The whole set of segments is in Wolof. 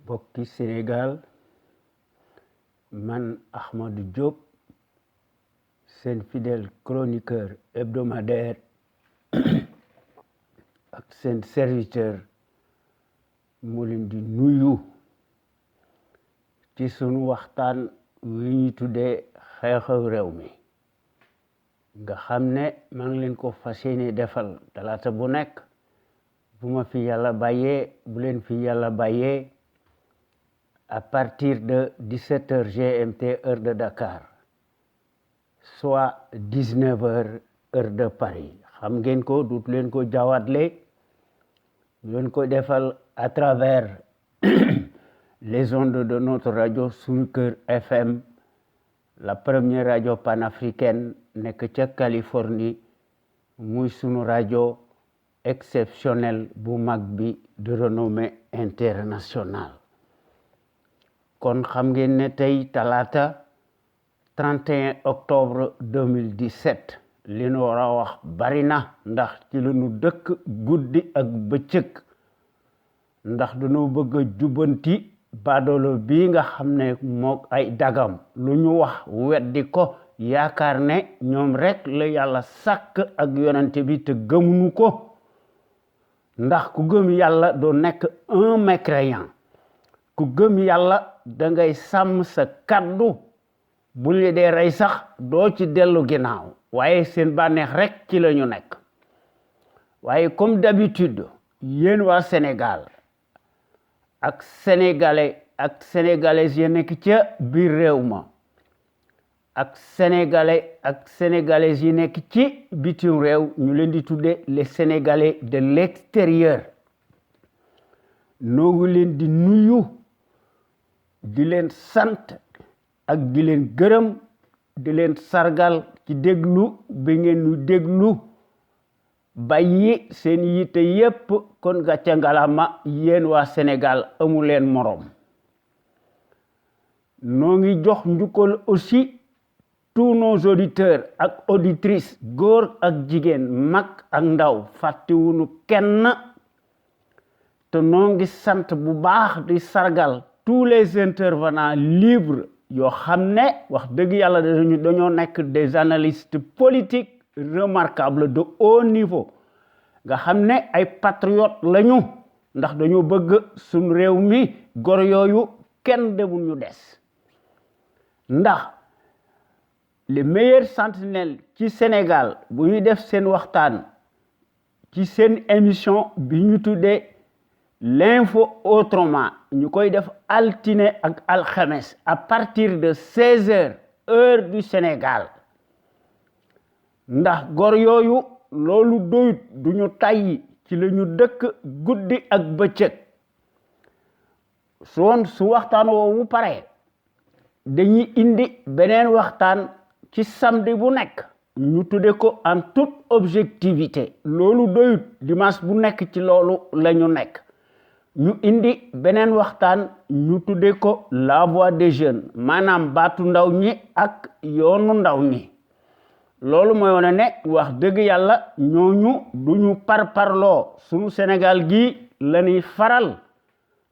bokki Sénégal man Ahmadou Diop seen fidèle chroniqueur hebdomadaire ak seen serviteur mu leen di nuyu ci sunu waxtaan wi ñu tuddee xew-xew réew mi nga xam ne maa ngi leen ko fas yéene defal talaata bu nekk bu ma fi yàlla bàyyee bu leen fi yàlla bàyyee à partir de 17h GMT heure de Dakar soit 19h heure de Paris xam ngeen ko dut leen ko jaawatle leen ko defal à travers les ondes de notre radio Sunu Kër FM la première radio panafricaine nekk ca Californie muy sunu radio exceptionnel bu mag bi de renommée internationale kon xam ngeen ne tey talaata 31 octobre 2017 li nu war a wax bari na ndax ci la nu dëkk guddi ak bëccëg ndax dañoo bëgg a jubbanti baadolo bii nga xam ne mook ay dagam lu ñu wax weddi ko yaakaar ne ñoom rek la yàlla sàkk ak yonente bi te gëmuñu ko ndax ku gëm yàlla doo nekk un mécréant ku gëm yàlla da ngay sàmm sa kaddu bu ñu dee rey sax doo ci dellu ginnaaw waaye seen bànneex rek ci la ñu nekk waaye comme d'habitude yéen waa Sénégal ak sénégalais ak sénégalaises yi nekk ca biir réew ma ak sénégalais ak sénégalaises yi nekk ci bitim réew ñu leen di tudde les sénégalais de l'extérieur noo ngi leen di nuyu di leen sant ak di leen gërëm di leen sargal ci déglu bi ngeen ñu déglu bàyyi seen yitte yépp kon gàcce ngalama yéen waa Sénégal amu leen moroom noo ngi jox njukkal aussi tous nos auditeurs ak auditrices góor ak jigéen mag ak ndaw fàttewuñu kenn te noo ngi sant bu baax di sargal tous les intervenants libres yoo xam ne wax dëgg yàlla dañoo nekk des analystes politiques remarquables de haut niveau nga xam ne ay patriotes lañu ndax dañoo bëgg suñu réew mi gor yooyu kenn demul ñu des ndax les meilleurs sentinelles ci Sénégal bu ñuy def seen waxtaan ci seen émission bi ñu tuddee l'info autrement ñu koy def altine ak alxames à partir de 16h heure du Sénégal ndax gor yooyu loolu doyut duñu tàyyi ci la ñu dëkk guddi ak bëccëg su waxtaan woowu pare dañuy indi beneen waxtaan ci samedi bu nekk ñu tudde ko en toute objectivité loolu doyut dimanche bu nekk ci loolu la ñu nekk ñu indi beneen waxtaan ñu tudde ko la voix des jeunes maanaam baatu ndaw ñi ak yoonu ndaw ñi loolu mooy wane ne wax dëgg yàlla ñooñu duñu parloo sunu Sénégal gi la ñuy faral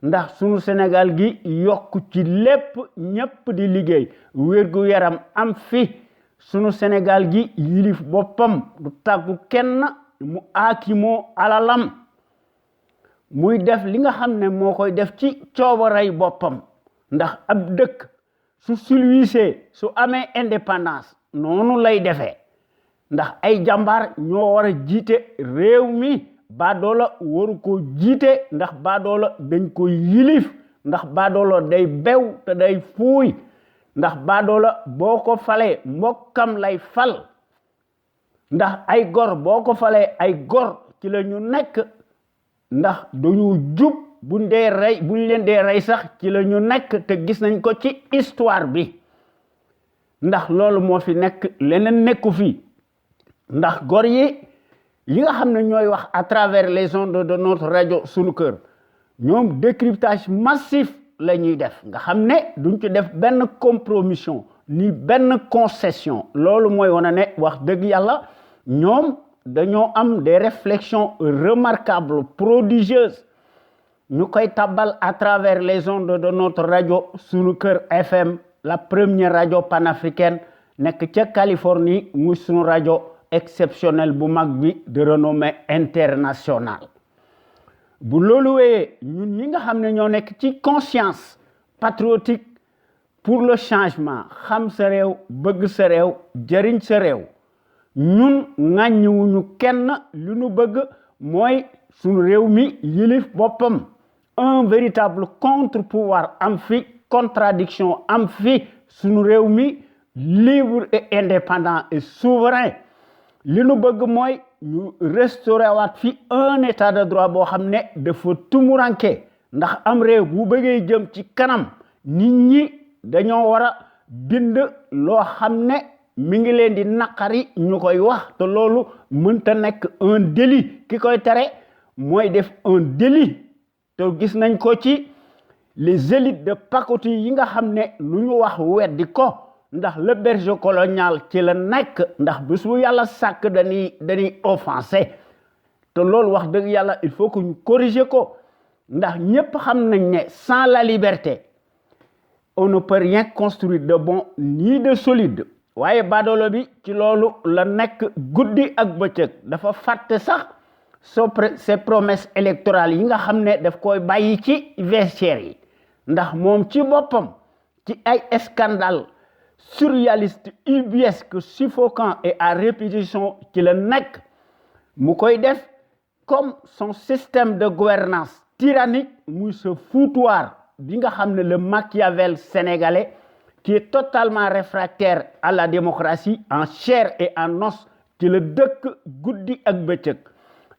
ndax sunu Sénégal gi yokk ci lépp ñépp di liggéey wér-gu-yaram am fi sunu Sénégal gi yilif boppam du tàggu kenn mu aakimoo alalam muy def li nga xam ne moo koy def ci coobaray boppam ndax ab dëkk su silwisee su amee indépendance noonu lay defee ndax ay jàmbaar ñoo war a jiite réew mi baadoola waru ko jiite ndax baadoola dañ ko yilif ndax baadoola day bew te day fuuy ndax baadoola boo ko falee mbokkam lay fal ndax ay gor boo ko falee ay gor ci la ñu nekk ndax dañu jub buñ leen dee rey sax ci la ñu nekk te gis nañ ko ci histoire bi ndax loolu moo fi nekk leneen nekku fi ndax gor yi nga xam ne ñooy wax à travers les ondes de notre radio Sunu Kër ñoom décryptage massif la ñuy def nga xam ne duñ ci def benn compromission ni benn concession loolu mooy wane ne wax dëgg yàlla ñoom dañoo am des réflexions remarquables prodigieuses ñu koy tabal à travers les ondes de notre radio sunu kër FM la première radio panafricaine nekk ca Californie muy sunu radio exceptionnel bu mag bi de renommée internationale. bu loolu wéyee ñun ñi nga xam ne ñoo nekk ci conscience patriotique pour le changement xam sa réew bëgg sa réew jëriñ sa réew ñun ŋàññiwuñu kenn li ñu bëgg mooy sunu réew mi yilif boppam un véritable contre-pouvoir am fi contradiction am fi sunu réew mi libre et indépendant et souverain li ñu bëgg mooy ñu restaurer waat fi un état de droit boo xam ne dafa tumuranke ndax am réew bu bëggee jëm ci kanam nit ñi dañoo war a bind loo xam ne mi ngi leen di naqari ñu koy wax te loolu mënta nekk un délit ki koy tere mooy def un délit te gis nañ ko ci les élites de pacotille yi nga xam ne lu ñu wax weddi ko ndax le berger colonial ci la nekk ndax bés bu yàlla sàkk dañuy offensé te loolu wax dëgg yàlla il faut que ñu corriger ko ndax ñépp xam nañ ne sans la liberté on ne peut rien construire de bon ni de solide waaye badoolo bi ci loolu la nekk guddi ak bëccëg dafa fàtte sax ses promesses électorales yi nga xam ne daf koy bàyyi ci vestiaire yi ndax moom ci boppam ci ay scandale surréaliste ubuesque suffocant et à répétition ci la nekk mu koy def comme son système de gouvernance tyrannique muy ce foutoir bi nga xam ne le Machiavel sénégalais qui est totalement réfractaire à la démocratie en chair et en os ci la dëkk guddi ak bëccëg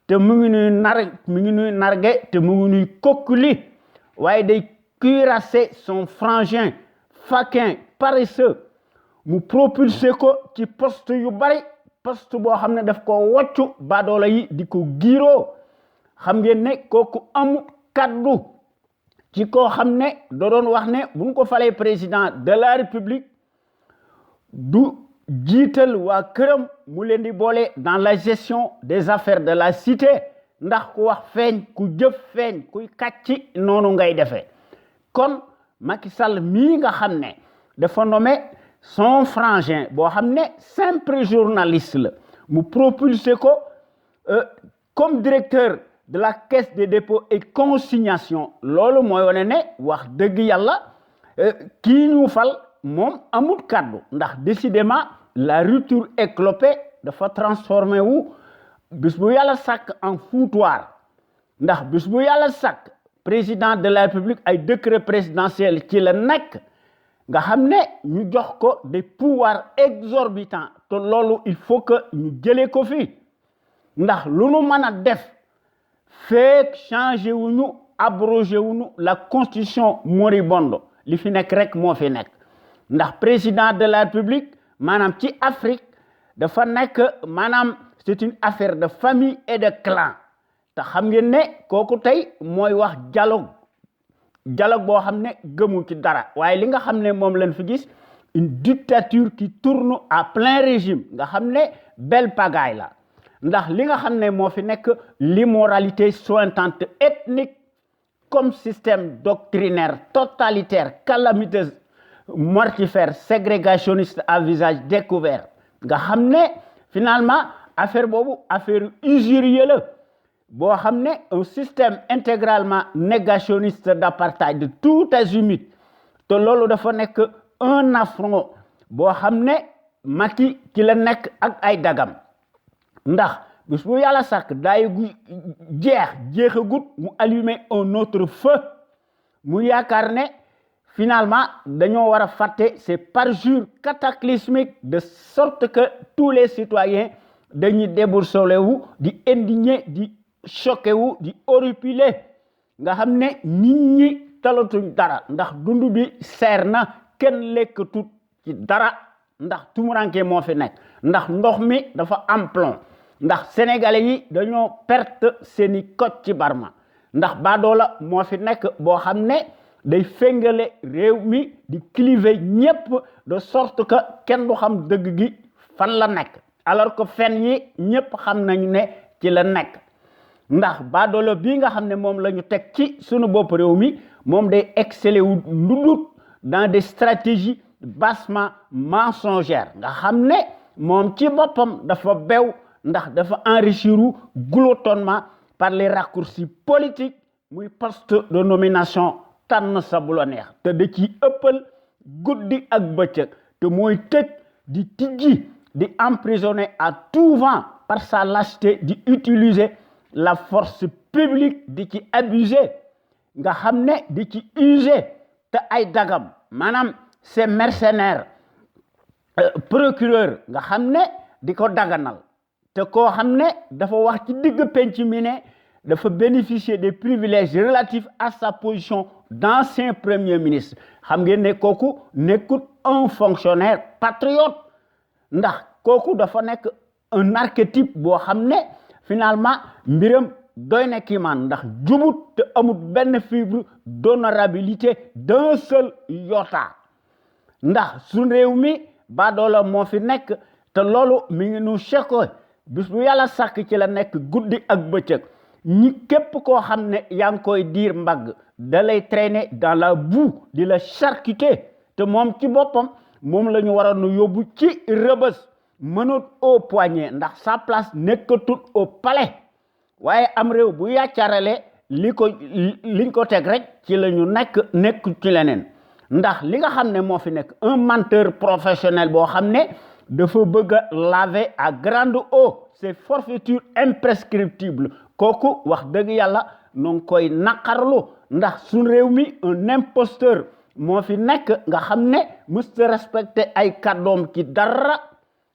te mu ngi nuy narge te mu ngi nuy kokkuli waaye day cuirasser son frangin faquin paresseux mu propulser ko ci poste yu bari poste boo xam ne daf ko woccu badoola yi di ko giiroo xam ngeen ne kooku amul kaddu ci koo xam ne da doon wax ne bu ñu ko falee président de la république du jiital waa këram mu leen di boole dans la gestion des affaires de la cité ndax ku wax feeñ ku jëf feeñ kuy kàcci noonu ngay defee kon Macky Sall mii nga xam ne dafa nommé son frangin boo xam ne simple journaliste la mu propulsé ko comme directeur de la caisse des dépôts et consignation loolu mooy wane ne wax dëgg yàlla kii ñu fal moom amul kaddu ndax décidément la rupture éclopée dafa transformé wu bis bu yàlla sàkk en foutoir ndax bis bu yàlla sàkk président de la république ay décret présidentiel ci la nekk nga xam ne ñu jox ko des pouvoirs exorbitants te loolu il faut que ñu jëlee ko fi ndax lu nu mën a def feek changé wuñu abrogé wuñu la constitution moribonde li fi nekk rek moo fi nekk ndax président de la république maanaam ci Afrique dafa nekk maanaam c'est une affaire de famille et de clan te xam ngeen ne kooku tey mooy wax dialogue boo xam ne gëmu ci dara waaye li nga xam ne moom lañ fi gis une dictature qui tourne à plein régime nga xam ne belle pagaille la ndax li nga xam ne moo fi nekk l'immoralité sointant ethnique comme système doctrinaire totalitaire calamiteuse mortifère ségrégationniste à visage découvert nga xam ne finalement affaire boobu affaire usurier la boo xam ne un système intégralement négationniste d'apartheid de tout azimut te loolu dafa nekk un affront boo xam ne Macky ci la nekk ak ay dagam ndax bis bu yàlla sàkk daay gu jeexagut mu allumer un autre feu mu yaakaar ne finalement dañoo war a fàtte ces parjures cataclysmiques de sorte que tous les citoyens dañuy déboursoler wu di indigner di choqué wu di horripiler nga xam ne nit ñi talatuñ dara ndax dund bi seer na kenn lekkatut ci dara ndax tumuranke moo fi nekk ndax ndox mi dafa am plomb ndax sénégalais yi dañoo perte seeni koc ci barma ndax baadoola moo fi nekk boo xam ne day féngale réew mi di cliver ñépp de sorte que kenn du xam dëgg gi fan la nekk alors que fen yi ñépp xam nañu ne ci la nekk ndax baadoolo bii nga xam ne moom la ñu teg ci sunu bopp réew mi moom day exceller wu ludut dans des stratégies bassement mensongères nga xam ne moom ci boppam dafa bew ndax dafa enrichir gloutonnement par les raccourcis politiques muy poste de nomination tànn sa bu la neex te da ci ëppal guddi ak bëccëg te mooy tëj di tijji di emprisonner à tout vent par sa lâcheté di utiliser la force publique di ci abuser nga xam ne di ci user te ay dagam maanaam ces mercenaires procureur nga xam ne di ko daganal te koo xam ne dafa wax ci digg penc mi ne dafa bénéficier des privilèges relatifs à sa position d'ancien premier ministre xam ngeen ne kooku nekkul un fonctionnaire patriote ndax kooku dafa nekk un archétype boo xam ne finalement mbiram doy na kiimaan ndax jubut te amut benn fibre d'honorabilité d'un seul iota ndax suñ réew mi baadoola moo fi nekk te loolu mi ngi nu cheko bis bu yàlla sàkk ci la nekk guddi ak bëccëg ñi képp koo xam ne yaa ngi koy diir mbagg da lay traîner dans la boue di la charcuter te moom ci boppam moom la ñu waroon a yóbbu ci rëbës mënut au poignet ndax sa place nekkatul au palais waaye am réew bu yàccarale liñ ko teg rek ci la ñu nekk ci leneen ndax li nga xam ne moo fi nekk un menteur professionnel boo xam ne dafa bëgg a laver à grande eau ses forfaitures imprescriptibles kooku wax dëgg yàlla noo ngi koy naqarlu ndax suñ réew mi un imposteur moo fi nekk nga xam ne mësta respecté ay kàddoom ci dara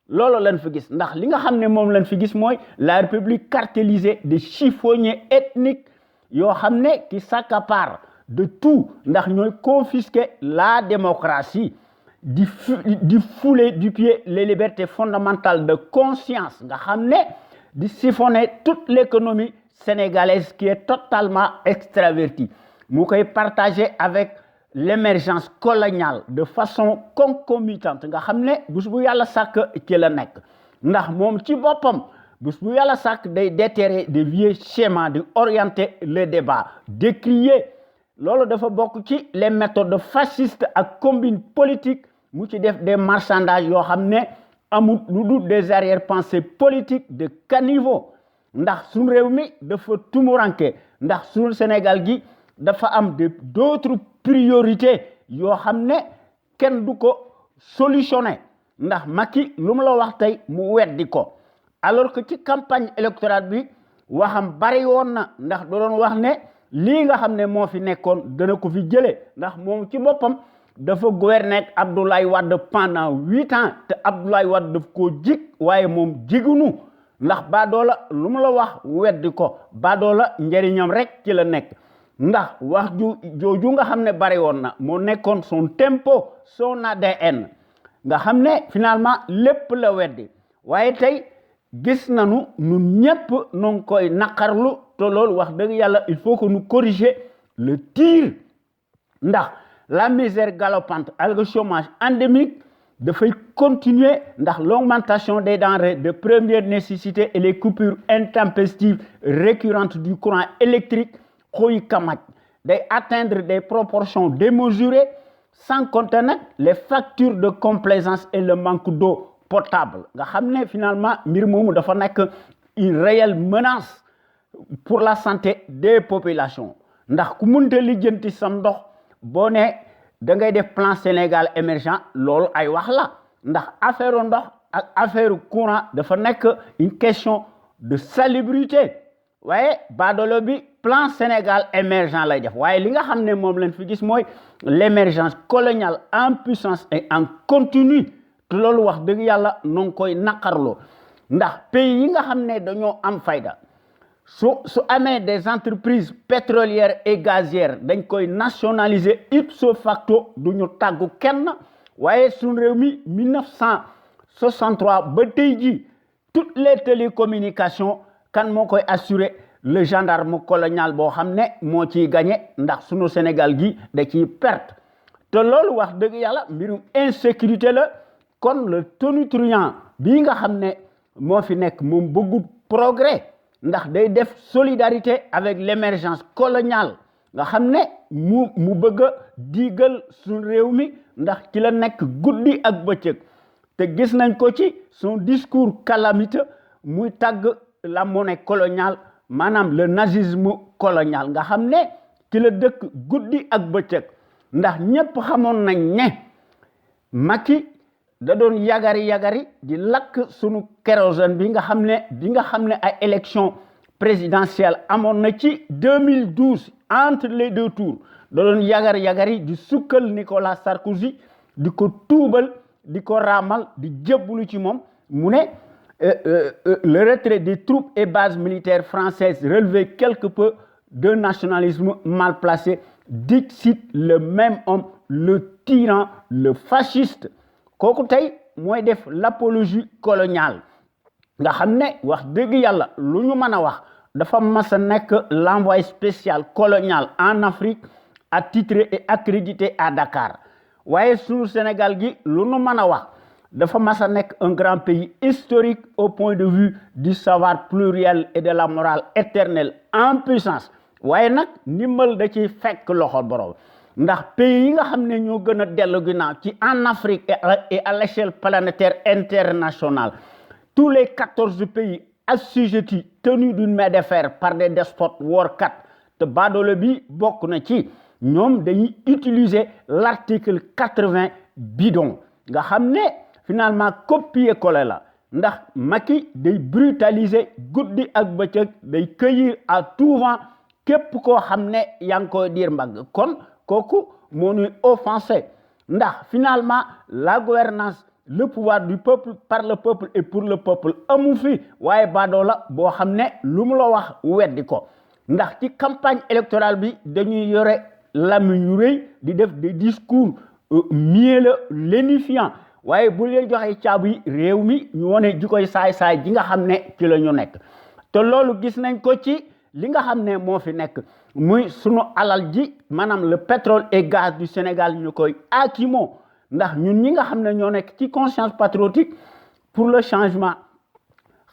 loolu lañ fi gis ndax li nga xam ne moom lañ fi gis mooy la république cartélisée des chiffonniers ethniques yoo xam ne qui s'accaparent de tout ndax ñooy confisquer la démocratie di fouler du pied les libertés fondamentales de conscience nga xam ne di siphonner toute l'économie sénégalaise qui est totalement extravertie mu koy partager avec l'émergence coloniale de façon concomitante nga xam ne bés bu yàlla sàkk ci la nekk ndax moom ci boppam bés bu yàlla sàkk day déterrer des vieux schémas di orienter le débat décrier loolu dafa bokk ci les méthodes fascistes ak combine politique mu ci def des marchandages yoo xam ne amul lu dul des arrière-pensées politiques de caniveau ndax suñu réew mi dafa tumuranke ndax suñu Sénégal gi dafa am d'autres priorités yoo xam ne kenn du ko solutionner ndax Macky lu mu la wax tey mu weddi ko alors que ci campagne électorale bi waxam bari woon na ndax da doon wax ne lii nga xam ne moo fi nekkoon dana ko fi jëlee ndax moom ci boppam dafa gouverner ak Abdoulaye Wade pendant 8 ans te Abdoulaye Wade daf koo jig waaye moom jigunu ndax baadoola lu mu la wax weddi ko baadoola njëriñam rek ci la nekk ndax wax jooju nga xam ne bari woon na moo nekkoon son tempo son ADN nga xam ne finalement lépp la weddi waaye tey gis nañu ñun ñëpp nu ngi koy naqarlu te loolu wax dëgg yàlla il faut que nous corriger le tir ndax la misère galopante ak le chômage endémique dafay continuer ndax l'augmentation des denrées de première nécessité et les coupures intempestives récurrentes du courant électrique xuy kamaj day atteindre des proportions démesurées sans compter nag les factures de complaisance et le manque d'eau potable nga xam ne finalement mbir moomu dafa nekk une réelle menace pour la santé des populations ndax ku munte lijjanti sam ndox boo ne da ngay def plan Sénégal émergent loolu ay wax la ndax affaire ndox ak affaire courant dafa nekk une question de salubrité waaye baadolo bi plan Sénégal émergent lay def waaye li nga xam ne moom lañ fi gis mooy l'émergence coloniale en puissance et en continu te loolu wax dëgg yàlla noo ngi koy naqarloo ndax pays yi nga xam ne dañoo am fayda su amee des entreprises pétrolières et gazières dañ koy nationaliser ipso facto du ñu tàggu kenn waaye suñu réew mi 1963 ba tey ji toutes les télécommunications kan moo koy assurer le gendarme colonial boo xam ne moo ciy gagné ndax sunu Sénégal gi da ciy perte te loolu wax dëgg yàlla mbirum insécurité la kon le tonitruand bii nga xam ne moo fi nekk moom bëggut progrès ndax day def solidarité avec l'émergence coloniale nga xam ne mu bëgg a diigal suñu réew mi ndax ci la nekk guddi ak bëccëg te gis nañ ko ci son discours calamiteux muy tàgg la monnaie coloniale maanaam le nazisme colonial nga xam ne ci la dëkk guddi ak bëccëg ndax ñépp xamoon nañ ne Macky da doon yagari di lakk sunu kérosène bi nga xam ne ay élection présidentielle amoon na ci 2012 entre les deux tours da doon yagari di sukkal Nicolas Sarkozy di ko tuubal di ko raamal di jébbalu ci moom mu ne le retrait des troupes et bases militaires françaises relevait quelque peu d'un nationalisme mal placé, dixit le même homme, le tyran, le fasciste. Kooku tey mooy def l'apologie coloniale nga xam ne wax dëgg yàlla lu ñu mën a wax dafa mas a nekk l'envoyé spécial colonial en Afrique attitré et accrédité à Dakar waaye suñu Sénégal gi lu ñu mën a wax dafa mas a nekk un grand pays historique au point de vue du savoir pluriel et de la morale éternelle en puissance waaye nag ndimbal da ci fekk loxo borom ndax pays yi nga xam ne ñoo gën a dellu ginnaaw ci en Afrique et à l'échelle planétaire internationale tous les 14 pays assujettis tenus d'une main de fer par des despotes workat te baadoolo bi bokk na ci ñoom dañuy utiliser l'article 80 bidon nga xam ne finalement copier-coller la ndax Macky day brutaliser guddi ak bëccëg day cueillir à tout vent képp koo xam ne yaa ngi koy diir mbagg kon kooku moo ñuy offensé ndax finalement la gouvernance le pouvoir du peuple par le peuple et pour le peuple amu fi waaye baadoo la boo xam ne lu mu la wax weddi ko ndax ci campagne électorale bi dañuy yore lamiñ yu rëy di def des discours mielleux lénifiants waaye bu leen joxee caabu yi réew mi ñu wone ji koy saay-saay ji nga xam ne ci la ñu nekk te loolu gis nañ ko ci li nga xam ne moo fi nekk muy sunu alal ji maanaam le pétrole et gaz du Sénégal ñu koy aakimoo ndax ñun ñi nga xam ne ñoo nekk ci conscience patriotique pour le changement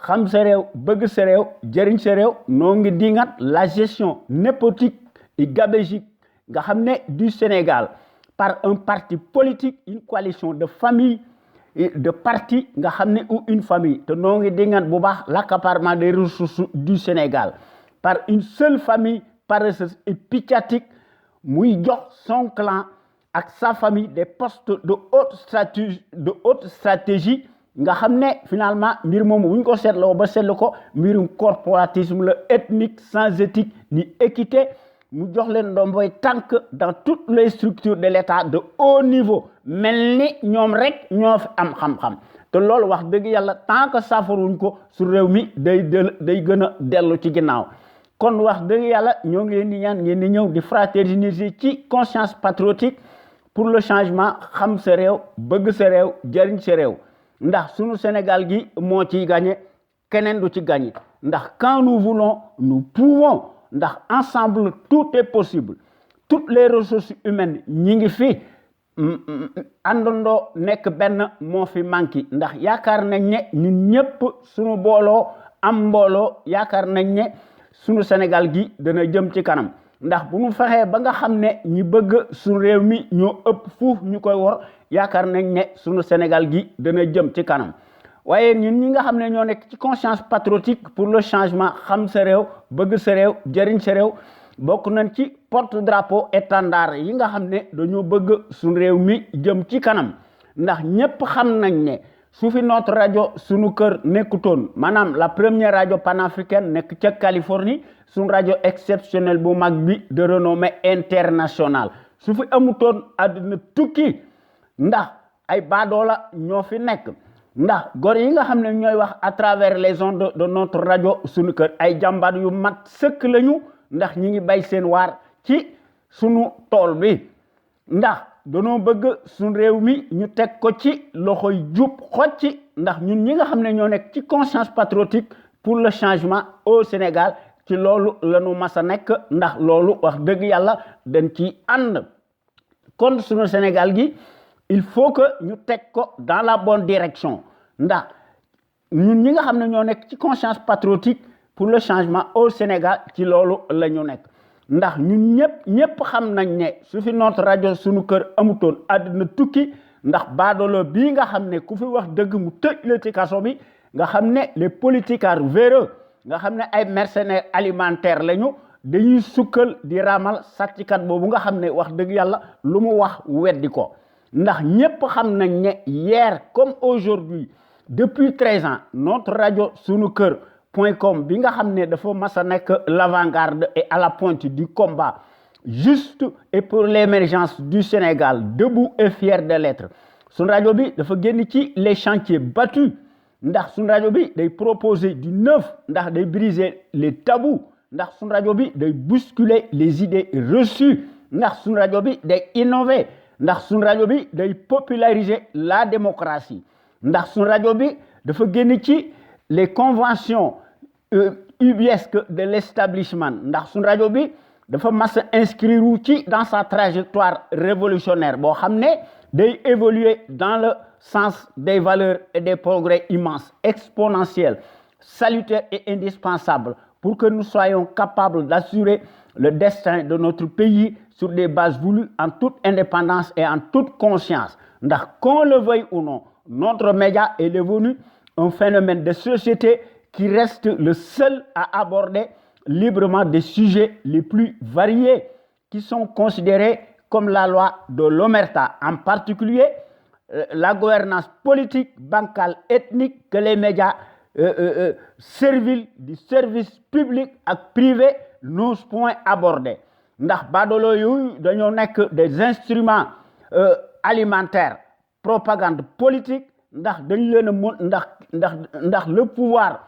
xam sa réew bëgg sa réew jëriñ sa réew noo ngi dingat la gestion népotique et gabégique nga xam ne du Sénégal par un parti politique une coalition de familles et de partis nga xam ne ou une famille te noo ngi dingat bu baax l'accaparement des ressources du Sénégal par une seule famille paresseuse et piccatique muy jox son clan ak sa famille des postes de haute stratégie nga xam ne finalement mbir moomu bu ñu ko seetloo ba seetlu ko mbirum corporatisme la ethnique sans éthique ni équité mu jox leen ndomboy tànk dans toutes les structures de l'État de haut niveau mel ni ñoom rek ñoo fi am xam-xam te loolu wax dëgg yàlla tant que safaruñ ko su réew mi day gën a dellu ci ginnaaw kon wax dëgg yàlla ñoo ngi leen di ñaan ngeen di ñëw di fraterniser ci conscience patriotique pour le changement xam sa réew bëgg sa réew jëriñ sa réew ndax sunu Sénégal gi moo ciy gagné keneen du ci gagné ndax quand nous voulons nous pouvons ndax ensemble tout est possible toutes les ressources humaines ñi ngi fi àndandoo nekk benn moo fi manqué ndax yaakaar nañ ne ñun ñëpp sunu booloo am mbooloo yaakaar nañ ne sunu Sénégal gi dana jëm ci kanam ndax bu ñu fexee ba nga xam ne ñi bëgg sunu réew mi ñoo ëpp fuuf ñu koy wor yaakaar nañ ne sunu Sénégal gi dana jëm ci kanam waaye ñun ñi nga xam ne ñoo nekk ci conscience patriotique pour le changement xam sa réew bëgg sa réew jëriñ sa réew bokk nañ ci porte drapeau étendard yi nga xam ne dañoo bëgg sunu réew mi jëm ci kanam ndax ñépp xam nañ ne su fi notre rajo sunu kër nekkutoon maanaam la première rajo panafricaine nekk ca Californie sunu rajo exceptionnel bu mag bi de renommée internationale su fi amutoon àdduna tukki ndax ay baadoola ñoo fi nekk ndax gor yi nga xam ne ñooy wax à travers les ondes de notre rajo sunu kër ay jàmbaar yu mat sëkk lañu ndax ñi ngi bay seen waar ci sunu tool bi ndax danoo bëgg sunu réew mi ñu teg ko ci loxoy jub xocci ndax ñun ñi nga xam ne ñoo nekk ci conscience patriotique pour le changement au Sénégal ci loolu lañu mas a nekk ndax loolu wax dëgg yàlla dañ ci ànd kon sunu Sénégal gi il faut que ñu teg ko dans la bonne direction ndax ñun ñi nga xam ne ñoo nekk ci conscience patriotique pour le changement au Sénégal ci loolu la ñu nekk ndax ñun ñëpp xam nañ ne su fi notre rajo sunu kër amutoon àdduna tukki ndax baadoolo bii nga xam ne ku fi wax dëgg mu tëj la ci kaso bi nga xam ne les politicards véreux nga xam ne ay mercenaires alimentaires lañu dañuy sukkal di ramal sàcckat boobu nga xam ne wax dëgg yàlla lu mu wax weddi ko ndax ñëpp xam nañ ne hier comme aujourd'hui depuis 13 ans notre rajo sunu kër.com bi nga xam ne dafa mas a nekk l'avant-garde et à la pointe du combat juste et pour l'émergence du Sénégal debout et fier de l'être sunu rajo bi dafa génn ci les chantiers battus ndax sunu rajo bi day proposer du neuf ndax day briser les tabous ndax sunu rajo bi day bousculer les idées reçues ndax sunu rajo bi day innover ndax sunu rajo bi day populariser la démocratie ndax sunu rajo bi dafa génn ci les conventions ubiesques de l'établissement ndax sunu rajo bi dafa mas a inscrire ci dans sa trajectoire révolutionnaire boo xam ne day évoluer dans le sens des valeurs et des progrès immenses exponentiels salutaires et indispensables pour que nous soyons capables d'assurer le destin de notre pays sur des bases voulues en toute indépendance et en toute conscience ndax qu'on le veuille ou non notre média est devenu un phénomène de société qui reste le seul à aborder librement des sujets les plus variés qui sont considérés comme la loi de l'omerta, en particulier la gouvernance politique, bancale, ethnique que les médias serviles du service public et privé n'osent point aborder. ndax baadoolo yooyu dañoo nekk des instruments alimentaires propagande politique ndax dañ leen a mën ndax le pouvoir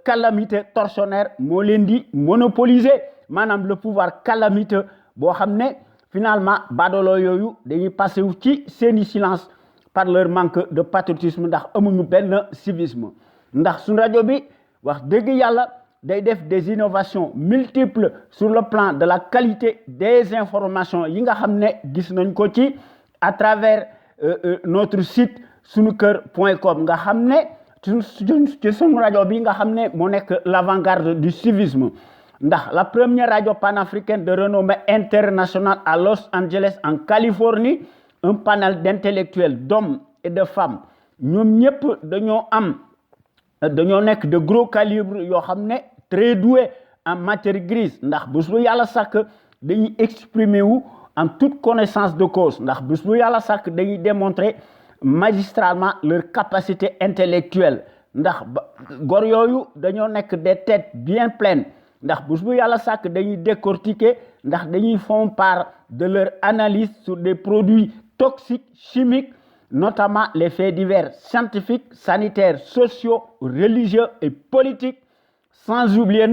calamité tortionnaire moo leen di monopoliser maanaam le pouvoir calamiteux boo xam ne finalement baadoolo yooyu dañuy passé wu ci seeni silence par leur manque de patriotisme ndax amuñu benn civisme ndax suñu rajo bi wax dëgg yàlla day def des innovations multiples sur le plan de la qualité des informations yi nga xam ne gis nañ ko ci à travers notre site sunukër.com nga xam ne ci sunu rajo bi nga xam ne moo nekk l'avant-garde du civisme ndax la première radio panafricaine de renommée internationale à Los Angeles en Californie un panel d'intellectuels d'hommes et de femmes ñoom ñëpp dañoo nekk de gros calibre yoo xam ne très doué en matière grise ndax bés bu yàlla sàkk dañuy exprimer wu en toute connaissance de cause ndax bés bu yàlla sàkk dañuy démontrer magistralement leur capacité intellectuelle ndax góor yooyu dañoo nekk des têtes bien pleines ndax bés bu yàlla sàkk dañuy décortiquer ndax dañuy font part de leur analyse sur des produits toxiques chimiques notamment les faits divers scientifiques, sanitaires, sociaux, religieux et politiques, sans oublier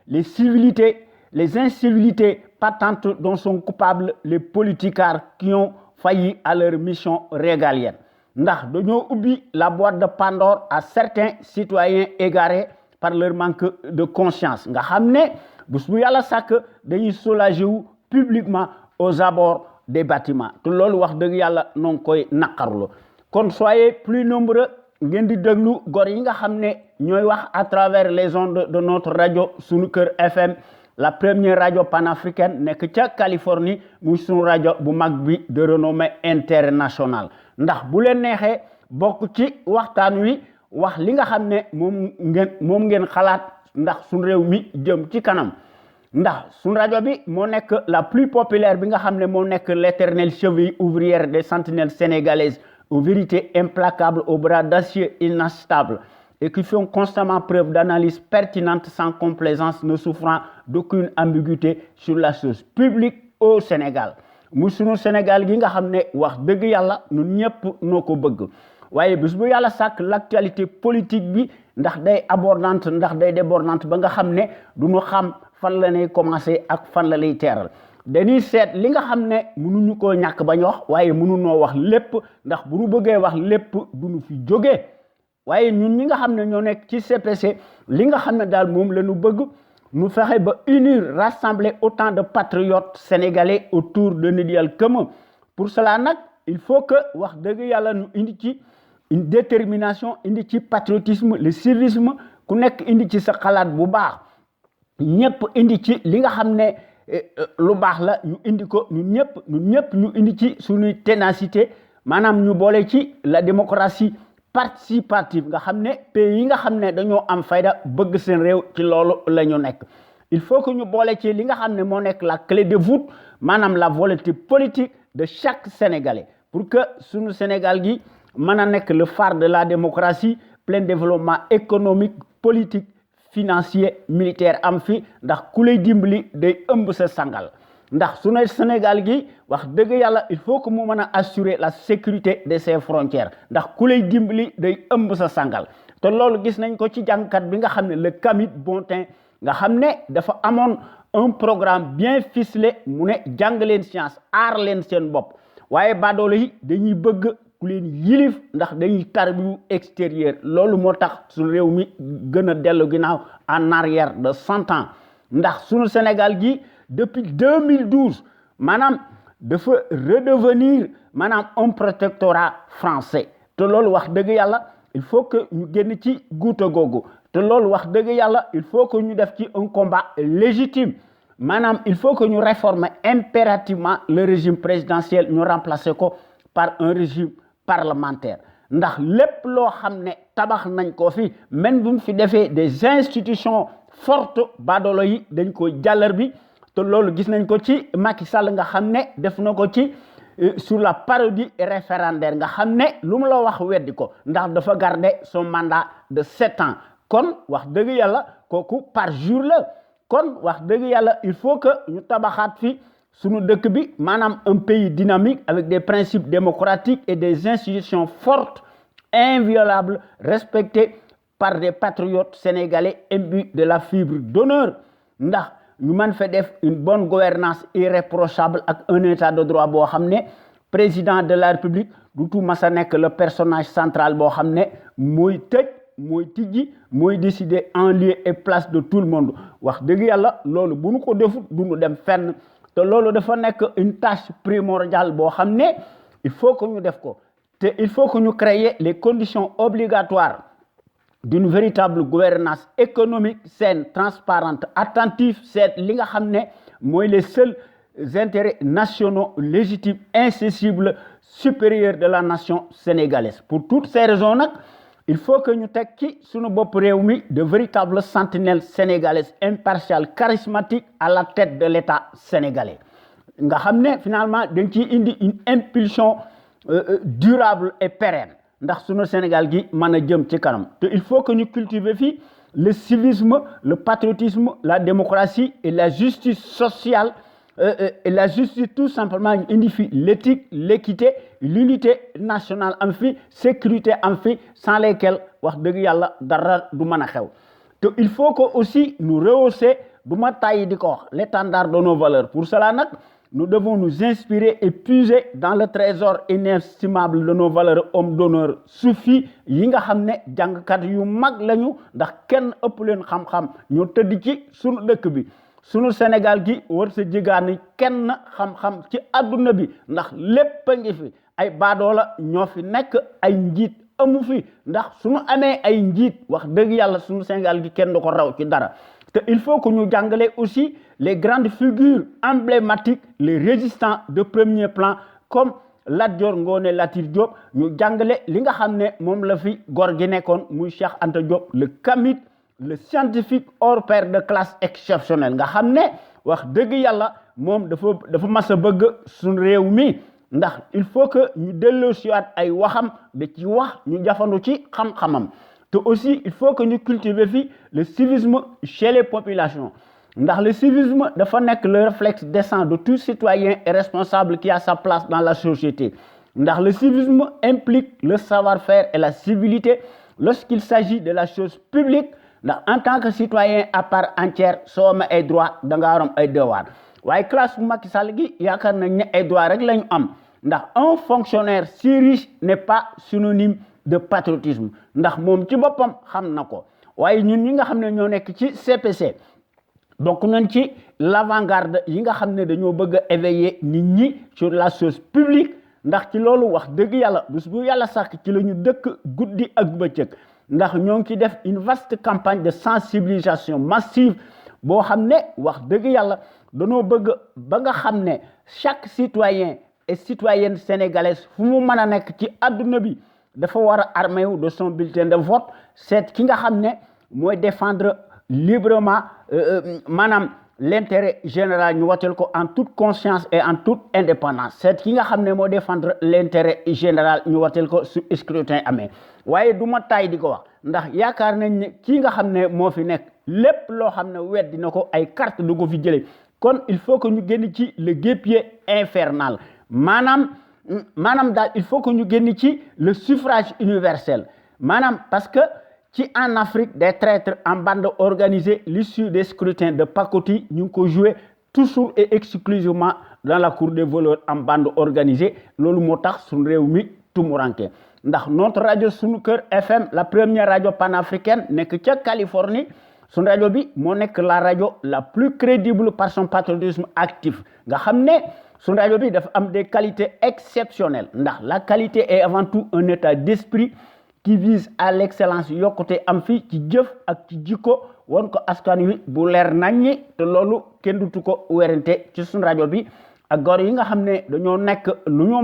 les civilités, les incivilités patentes dont sont coupables les politicards qui ont failli à leur mission régalienne. Ndax dañoo ubbi la boîte de Pandore à certains citoyens égarés par leur manque de conscience nga xam ne bés bu yàlla sàkk dañuy soulager wu publiquement aux abords des bâtiments te loolu wax dëgg yàlla noo ngi koy naqarlu kon soyez plus nombreux ngeen di déglu gor yi nga xam ne ñooy wax à travers les ondes de notre radio sunu kër FM la première radio panafricaine nekk ca Californie muy sunu rajo bu mag bi de renommée internationale ndax bu leen neexee bokk ci waxtaan wi wax li nga xam ne moom ngeen xalaat ndax sunu réew mi jëm ci kanam ndax sunu rajo bi moo nekk la plus populaire bi nga xam ne moo nekk l'éternelle cheville ouvrière des sentinelles sénégalaises aux vérités implacables aux bras d'acier inestables et qui font constamment preuve d'analyse pertinente sans complaisance ne souffrant d'aucune ambiguïté sur la chose publique au Sénégal mu sunu Sénégal gi nga xam ne wax dëgg yàlla ñun ñëpp noo ko bëgg waaye bés bu yàlla sàkk l'actualité politique bi ndax day abordante ndax day débordante ba nga xam ne du ñu xam fan la lay commencer ak fan la lay teeral dañuy seet li nga xam ne mënuñu koo ñàkk bañ wax waaye mënunoo wax lépp ndax bu ñu bëggee wax lépp duñu fi jógee waaye ñun ñi nga xam ne ñoo nekk ci CPC li nga xam ne daal moom la ñu bëgg ñu fexe ba unir rassembler autant de patriotes sénégalais autour d'un idéal commun pour cela nag il faut que wax dëgg yàlla ñu indi ci une détermination indi ci patriotisme le civisme ku nekk indi ci sa xalaat bu baax ñëpp indi ci li nga xam ne lu baax la ñu indi ko ñun ñëpp ñu indi ci suñuy ténacité maanaam ñu boole ci la démocratie participative nga xam ne pays yi nga xam ne dañoo am fayda bëgg seen réew ci loolu la ñu nekk il faut que ñu boole ci li nga xam ne moo nekk la clé de voûte maanaam la volonté politique de chaque Sénégalais pour que suñu Sénégal gi mën a nekk le phare de la démocratie plein développement économique politique financier militaire am fi ndax ku lay dimbali day ëmb sa sangal ndax suñu Sénégal gi wax dëgg yàlla il faut que mu mën a assurer la sécurité de ses frontières ndax ku lay dimbali day ëmb sa sangal te loolu gis nañ ko ci jàngkat bi nga xam ne le Camille Bontemps nga xam ne dafa amoon un programme bien ficelé mu ne jàng leen science aar leen seen bopp waaye baadoolo yi dañuy bëgg ku leen yilif ndax dañuy tarbiyu extérieur loolu moo tax suñu réew mi gën a dellu ginnaaw en arrière de 100 ans ndax suñu Sénégal gi depuis 2012 maanaam dafa redevenir maanaam un protectorat français te loolu wax dëgg yàlla il faut que ñu génn ci guuta googu te loolu wax dëgg yàlla il faut que ñu def ci un combat légitime maanaam il faut que ñu réformer impérativement le régime présidentiel ñu remplacer ko par un régime parlementaire ndax lépp loo xam ne tabax nañ ko fi même bu mu fi defee des institutions fortes baadoolo yi dañ ko jàllar bi te loolu gis nañ ko ci Macky Sall nga xam ne def na ko ci sur la parodie référendaire nga xam ne lu mu la wax weddi ko ndax dafa garder son mandat de 7 ans kon wax dëgg yàlla kooku par jour la kon wax dëgg yàlla il faut que ñu tabaxaat fi sunu dëkk bi maanaam un pays dynamique avec des principes démocratiques et des institutions fortes inviolables respectées par des patriotes sénégalais imbus de la fibre d'honneur ndax ñu mën fa def une bonne gouvernance irréprochable ak un état de droit boo xam ne président de la république du tout masa nekk le personnage central boo xam ne mooy tëj mooy tijji mooy décider en lieu et place de tout le monde wax dëgg yàlla loolu bu ñu ko defut du ñu dem fenn te loolu dafa nekk une tâche primordiale boo xam ne il faut que ñu def ko te il faut que ñu créer les conditions obligatoires d'une véritable gouvernance économique saine transparente attentive c'est li nga xam ne mooy les seuls intérêts nationaux légitimes incessibles supérieurs de la nation sénégalaise pour toutes ces raisons nag il faut que ñu teg ci sunu bopp réew mi de véritables sentinelles sénégalaises impartiales charismatiques à la tête de l'État sénégalais nga xam ne finalement dañ ciy indi une impulsion durable et pérenne ndax sunu Sénégal gi mën a jëm ci kanam te il faut que ñu cultiver fii le civisme le patriotisme la démocratie et la justice sociale et la justice tout simplement ñu indi fi l'éthique l'équité l'unité nationale am fi sécurité am fi sans lesquelles wax dëgg yàlla dara du mën a xew te il faut que aussi nous rehausser du ma tàyyi di ko wax l'étendard de nos valeurs pour cela nag nous devons nous inspirer et puiser dans le trésor inestimable de nos valeurs hommes d'honneur soufi yi nga xam ne jàngkat yu mag lañu ndax kenn ëpp leen xam-xam ñoo tëdd ci sunu dëkk bi sunu Sénégal gi war sa jigaani kenn xam-xam ci adduna bi ndax lépp a ngi fi ay baadoola ñoo fi nekk ay njiit amu fi ndax sunu amee ay njiit wax dëgg yàlla sunu Sénégal gi kenn du ko raw ci dara te il faut que ñu jàngale aussi les grandes figures emblématiques les résistants de premier plan comme Lat Dior Ngoné Latyr Diop ñu jàngale li nga xam ne moom la fi góor gi nekkoon muy Cheikh Anta Diop le Camille le scientifique hors pair de classe exceptionnel nga xam ne wax dëgg yàlla moom dafa mas a bëgg suñu réew mi ndax il faut que ñu delloo siwaat ay waxam da ci wax ñu jafandu ci xam-xamam te aussi il faut que ñu cultiver fi le civisme chez les populations ndax le civisme dafa nekk le réflexe décent de tout citoyen et responsable qui a sa place dans la société ndax le civisme implique le savoir-faire et la civilité lorsqu'il s'agit de la chose publique ndax en tant que citoyen à part entière soo amee ay droit da ngaa war am ay devoir waaye classe bu Macky Sall gi yaakaar nañ ne ay droit rek lañu am ndax un fonctionnaire si riche n'est pas synonyme de patriotisme ndax moom ci boppam xam na ko waaye ñun ñi nga xam ne ñoo nekk ci CPC bokk nañ ci l'avant-garde yi nga xam ne dañoo bëgg a éveiller nit ñi sur la chose publique ndax ci loolu wax dëgg yàlla bés bu yàlla sàkk ci la ñu dëkk guddi ak bëccëg ndax ñoo ngi ci def une vaste campagne de sensibilisation massive boo xam ne wax dëgg yàlla danoo bëgg ba nga xam ne chaque citoyen et citoyenne sénégalaise fu mu mën a nekk ci àdduna bi dafa war a armé wu de son bulletin de vote seet ki nga xam ne mooy défendre librement maanaam l'intérêt général ñu woteel ko en toute conscience et en toute indépendance seet ki nga xam ne moo défendre l'intérêt général ñu woteel ko su scrutin amee waaye du ma taay di ko wax ndax yaakaar nañ ne kii nga xam ne moo fi nekk lépp loo xam ne weddi na ko ay carte du ko fi jëlee kon il faut que ñu génn ci le guêpier infernal maanaam daal il faut que ñu génn ci le suffrage universel maanaam parce que ci en Afrique des traîtres en bande organisée l'issue des scrutins de pacotille ñu ngi ko joué toujours et exclusivement dans la cour des voleurs en bande organisée loolu moo tax suñu réew mi tumuranke ndax notre rajo Sunu Kër FM la première rajo panafricaine nekk ca Californie suñu rajo bi moo nekk la rajo la plus crédible par son patriotisme actif nga xam ne suñu rajo bi dafa am des qualités exceptionnelles ndax la qualité est avant tout un état d'esprit qui vise à l'excellence yokkute am fi ci jëf ak ci jikko won ko askan wi bu leer naññi te loolu kenn dutu ko werante ci suñu rajo bi ak góor yi nga xam ne dañoo nekk lu ñu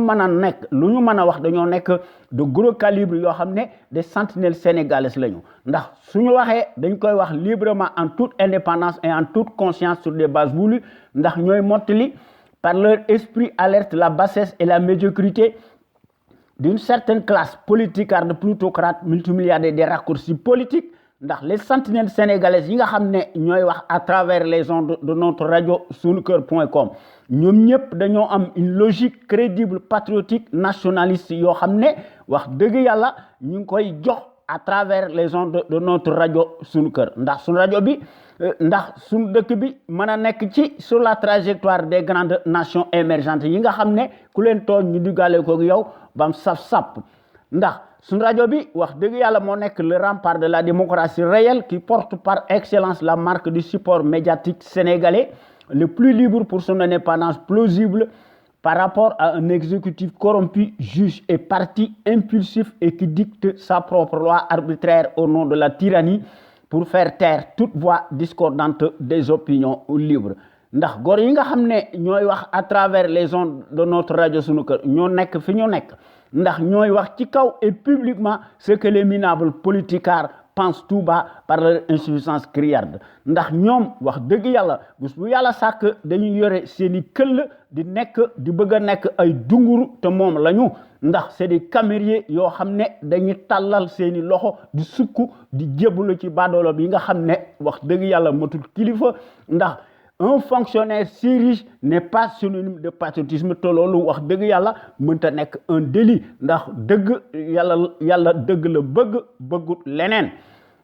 mën a wax dañoo nekk de gros calibre yoo xam ne des sentinelles sénégalaises lañu ndax suñu waxee dañ koy wax librement en toute indépendance et en toute conscience sur des bases voulues ndax ñooy mottali par leur esprit alerte la bassesse et la médiocrité d'une certaine classe politicarde plutocrate multimilliardaire des raccourcis politiques ndax les sentinelles sénégalaises yi nga xam ne ñooy wax à travers les ondes de notre radio sunuker.com ñoom ñëpp dañoo am une logique crédible patriotique nationaliste yoo xam ne wax dëgg yàlla ñu ngi koy jox à travers les ondes de notre radio Sunu Kër ndax sunu rajo bi ndax sunu dëkk bi mën a nekk ci sur la trajectoire des grandes nations émergentes yi nga xam ne ku leen tooñ ñu diggaale ko yow bam saf-sap ndax sunu rajo bi wax dëgg yàlla moo nekk le rempart de la démocratie réelle qui porte par excellence la marque du support médiatique sénégalais le plus libre pour son indépendance plausible par rapport à un exécutif corrompu, juge et parti impulsif et qui dicte sa propre loi arbitraire au nom de la tyrannie pour faire taire toute voix discordante des opinions libres. ndax góor yi nga xam ne ñooy wax à travers les ondes de notre radio Sunu Kër ñoo nekk fi ñu nekk ndax ñooy wax ci kaw et publiquement ce que les minables politicards pensent tout bas par leur insuffisance criarde ndax ñoom wax dëgg yàlla bés bu yàlla sàkk dañuy yore seeni këll di bëgg a nekk ay dunguru te moom lañu ndax c'est des camériers yoo xam ne dañuy tàllal seeni loxo di sukk di jébbalu ci badoolo bi nga xam ne wax dëgg yàlla matul kilifa ndax un fonctionnaire si riche n'est pas synonyme de patriotisme te loolu wax dëgg yàlla mënta nekk un délit ndax dëgg yàlla dëgg la bëggut leneen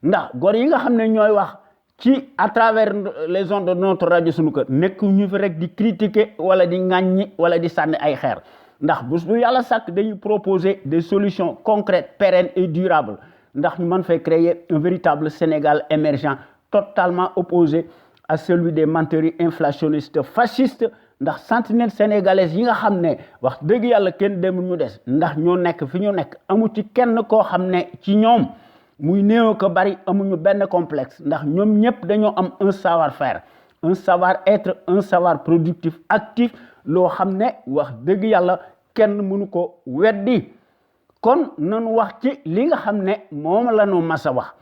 ndax góor yi nga xam ne ñooy wax ci à travers les ondes de notre radio Sunu Kër nekk ñu fi rek di critiquer wala di ŋàññi wala di sànni ay xeer ndax bés bu yàlla sàkk dañuy proposer des solutions concrètes pérennes et durables ndax ñu mën fay créer un véritable Sénégal émergent totalement opposé à celui des menteries inflationnistes fascistes ndax sentinelles sénégalaises yi nga xam ne wax dëgg yàlla kenn demul ñu des ndax ñoo nekk fi ñu nekk amu ci kenn koo xam ne ci ñoom muy néew ko bari amuñu benn complexe ndax ñoom ñëpp dañoo am un savoir-faire un savoir-être un savoir productif actif loo xam ne wax dëgg yàlla kenn mënu ko weddi kon nanu wax ci li nga xam ne moom la ñu mas a wax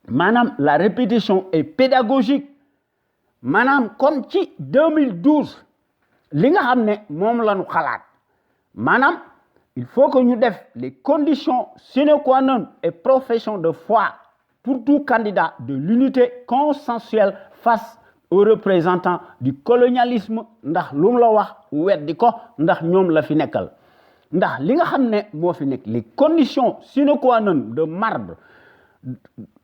maanaam la répétition est pédagogique maanaam kon ci 2012 li nga xam ne moom la ñu xalaat maanaam il faut que ñu def les conditions sine qua non et profession de foi pour tout candidat de l'unité consensuelle face aux représentants du colonialisme ndax lu mu la wax weddi ko ndax ñoom la fi nekkal ndax li nga xam ne moo fi nekk les conditions sine qua non de marbre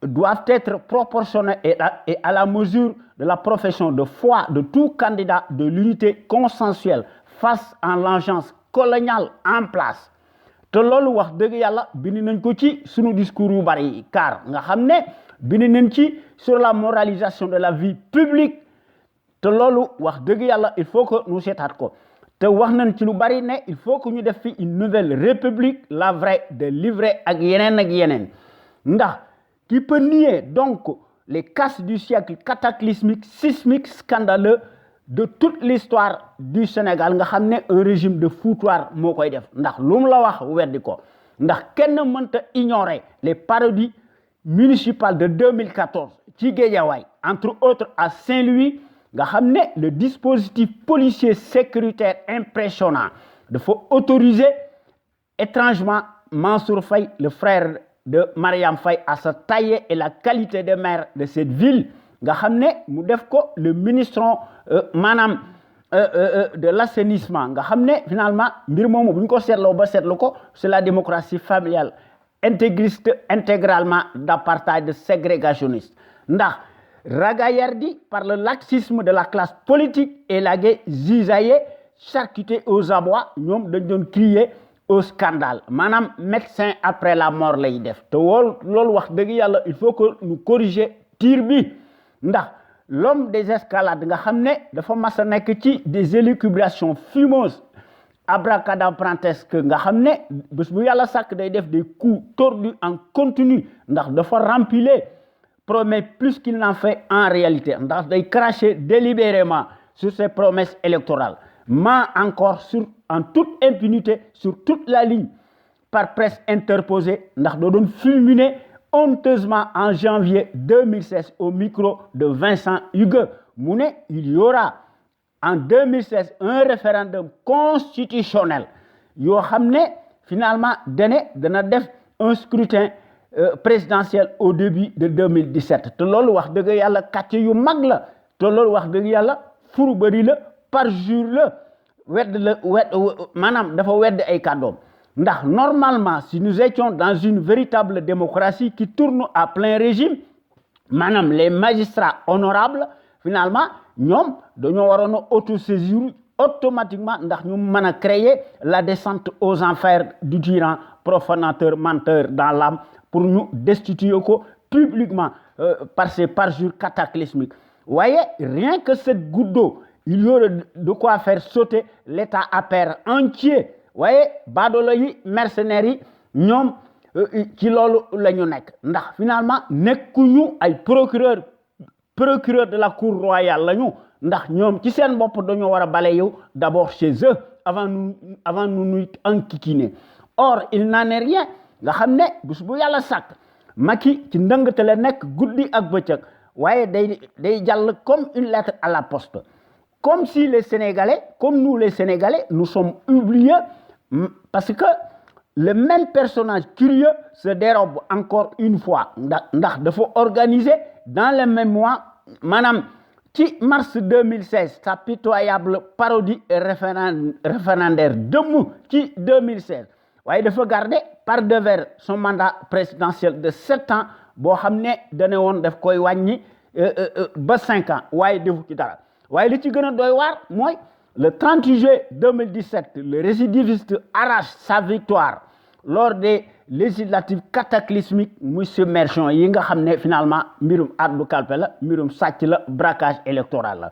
doivent être proportionnées et à la mesure de la profession de foi de tout candidat de l'unité consensuelle face à l'engeance coloniale en place te loolu wax dëgg yàlla bind nañ ko ci sunu discours yu bari car nga xam ne bind nañ ci sur la moralisation de la vie publique te loolu wax dëgg yàlla il faut que ñu seetaat ko te wax nañ ci lu bari ne il faut que ñu def fi une nouvelle république la vraie de livrer ak yeneen ndax qui peut nier donc les casses du siècle cataclysmiques, sismiques, scandaleux de toute l'histoire du Sénégal nga xam ne un régime de foutoir moo koy def ndax lu mu la wax weddi ko ndax kenn mënta ignorer les parodies municipales de 2014 ci Guédiawaye entre autres à Saint-Louis nga xam ne le dispositif policier sécuritaire impressionnant dafa autoriser étrangement Mansour Faye le frère de Mariam Faye à se tailler et la qualité de maire de cette ville nga xam ne mu def ko le ministre maanaam de l'assainissement nga xam ne finalement mbir moomu bu ñu ko seetloo ba seetlu ko c'est la démocratie familiale intégriste intégralement d'apartheid ségrégationniste ndax ragaillardi par le laxisme de la classe politique élaguée zizaillée charcutée aux abois ñoom dañ doon crier au scandale maanaam médecin après la mort lay def te loolu wax dëgg yàlla il faut que nous corriger tir bi ndax l'homme des escalades nga xam ne dafa mas a nekk ci des élucubrations fumeuses abracadabrantesques nga xam ne bés bu yàlla sàkk day def des coups tordus en continu ndax dafa rempiler promet plus qu'il n'en fait en réalité ndax day cracher délibérément sur ses promesses électorales ment encore en toute impunité sur toute la ligne par presse interposée ndax doo doon fulminer honteusement en janvier 2016 au micro de Vincent Hugues mu ne il y aura en 2016 un référendum constitutionnel yoo xam ne finalement dana def un scrutin présidentiel au début de 2017 te loolu wax dëgg yàlla kàcce yu mag la te loolu wax dëgg yàlla furu bëri la parjure la maanaam dafa wedd ay kàddoom ndax normalement si nous étions dans une véritable démocratie qui tourne à plein régime maanaam les magistrats honorables finalement ñoom dañoo waroon a autosaisir automatiquement ndax ñu mën a créer la descente aux enfers du tyran profanateur menteur dans l'âme pour ñu destituer ko publiquement par ces parjures cataclysmiques voyez rien que cette goutte d'eau il y aurait de quoi faire sauter l'État à pair entier waaye baadoolo yi mercenaires yi ñoom ci loolu la ñu nekk ndax finalement nekkuñu ay procureur de la cour royale la ñu ndax ñoom ci seen bopp dañoo war a bale yow d'abord chez eux avant nous nuy enquiquiner or il n'en est rien nga xam ne bés bu yàlla sàkk Macky ci ndëngate la nekk guddi ak bëccëg waaye day jàll comme une lettre à la poste comme si les Sénégalais comme nous les Sénégalais nous sommes oubliés parce que le même personnage curieux se dérobe encore une fois ndax dafa organiser dans le même mois maanaam ci mars 2016 sa pitoyable parodie référendaire dëmm ci 2016 waaye dafa garder par devers son mandat présidentiel de 7 ans boo xam ne dane woon daf koy wàññi ba 5 ans waaye defu ci dara waaye li ci gën a doy waar mooy le 30 juillet 2017 le récidiviste arrache sa victoire lors des législatives cataclysmiques muy submersion yi nga xam ne finalement mbirum addu kalpe la mbirum sàcc la braquage électoral la